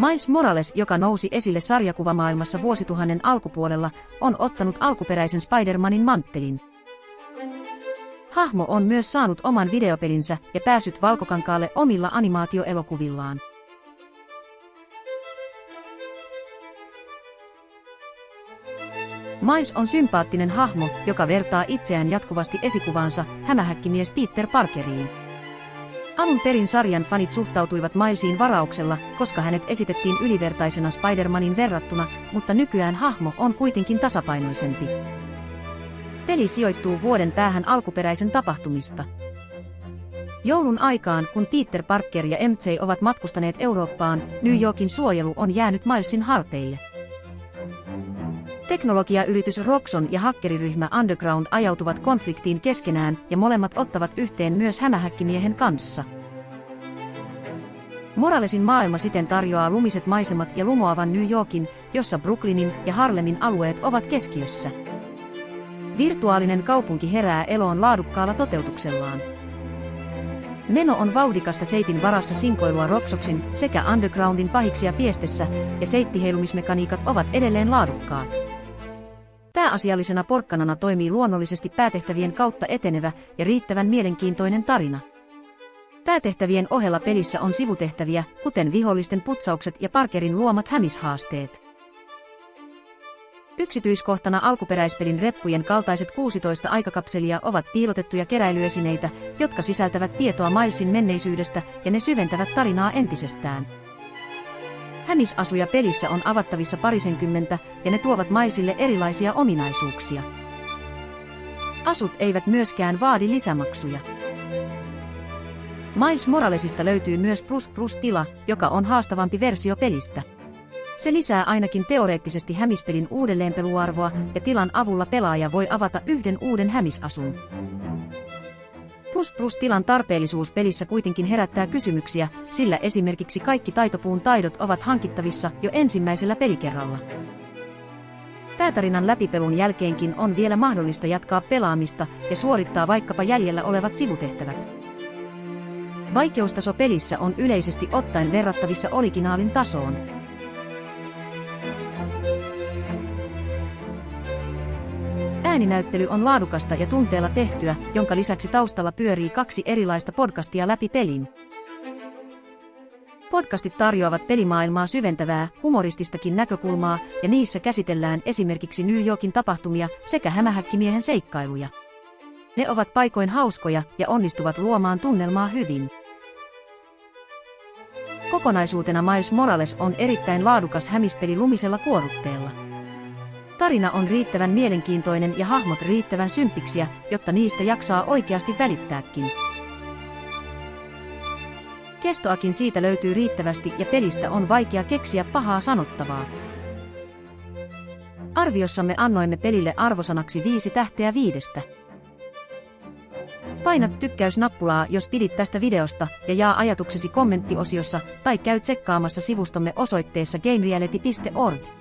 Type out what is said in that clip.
Miles Morales, joka nousi esille sarjakuvamaailmassa vuosituhannen alkupuolella, on ottanut alkuperäisen Spider-Manin manttelin. Hahmo on myös saanut oman videopelinsä ja päässyt valkokankaalle omilla animaatioelokuvillaan. Miles on sympaattinen hahmo, joka vertaa itseään jatkuvasti esikuvaansa, hämähäkkimies Peter Parkeriin. Alun perin sarjan fanit suhtautuivat Milesiin varauksella, koska hänet esitettiin ylivertaisena Spider-Manin verrattuna, mutta nykyään hahmo on kuitenkin tasapainoisempi. Peli sijoittuu vuoden päähän alkuperäisen tapahtumista. Joulun aikaan, kun Peter Parker ja MJ ovat matkustaneet Eurooppaan, New Yorkin suojelu on jäänyt Milesin harteille. Teknologiayritys Roxxon ja hakkeriryhmä Underground ajautuvat konfliktiin keskenään ja molemmat ottavat yhteen myös hämähäkkimiehen kanssa. Moralesin maailma siten tarjoaa lumiset maisemat ja lumoavan New Yorkin, jossa Brooklynin ja Harlemin alueet ovat keskiössä. Virtuaalinen kaupunki herää eloon laadukkaalla toteutuksellaan. Meno on vauhdikasta seitin varassa sinkoilua Roxxoxin sekä Undergroundin pahiksia piestessä, ja seittiheilumismekaniikat ovat edelleen laadukkaat. Pääasiallisena porkkanana toimii luonnollisesti päätehtävien kautta etenevä ja riittävän mielenkiintoinen tarina. Päätehtävien ohella pelissä on sivutehtäviä, kuten vihollisten putsaukset ja Parkerin luomat hämishaasteet. Yksityiskohtana alkuperäispelin reppujen kaltaiset 16 aikakapselia ovat piilotettuja keräilyesineitä, jotka sisältävät tietoa Milesin menneisyydestä ja ne syventävät tarinaa entisestään. Hämisasuja pelissä on avattavissa parisenkymmentä ja ne tuovat Milesille erilaisia ominaisuuksia. Asut eivät myöskään vaadi lisämaksuja. Miles Moralesista löytyy myös ++-tila, joka on haastavampi versio pelistä. Se lisää ainakin teoreettisesti hämispelin uudelleenpeluarvoa ja tilan avulla pelaaja voi avata yhden uuden hämisasun. ++-tilan tarpeellisuus pelissä kuitenkin herättää kysymyksiä, sillä esimerkiksi kaikki taitopuun taidot ovat hankittavissa jo ensimmäisellä pelikerralla. Päätarinan läpipelun jälkeenkin on vielä mahdollista jatkaa pelaamista ja suorittaa vaikkapa jäljellä olevat sivutehtävät. Vaikeustaso pelissä on yleisesti ottaen verrattavissa originaalin tasoon. Ääninäyttely on laadukasta ja tunteella tehtyä, jonka lisäksi taustalla pyörii 2 erilaista podcastia läpi pelin. Podcastit tarjoavat pelimaailmaa syventävää, humorististakin näkökulmaa, ja niissä käsitellään esimerkiksi New Yorkin tapahtumia sekä hämähäkkimiehen seikkailuja. Ne ovat paikoin hauskoja ja onnistuvat luomaan tunnelmaa hyvin. Kokonaisuutena Miles Morales on erittäin laadukas hämispeli lumisella kuorrutteella. Tarina on riittävän mielenkiintoinen ja hahmot riittävän symppiksiä, jotta niistä jaksaa oikeasti välittääkin. Kestoakin siitä löytyy riittävästi ja pelistä on vaikea keksiä pahaa sanottavaa. Arviossamme annoimme pelille arvosanaksi 5 tähteä 5. Paina tykkäysnappulaa, jos pidit tästä videosta, ja jaa ajatuksesi kommenttiosiossa, tai käy tsekkaamassa sivustomme osoitteessa gamereality.org.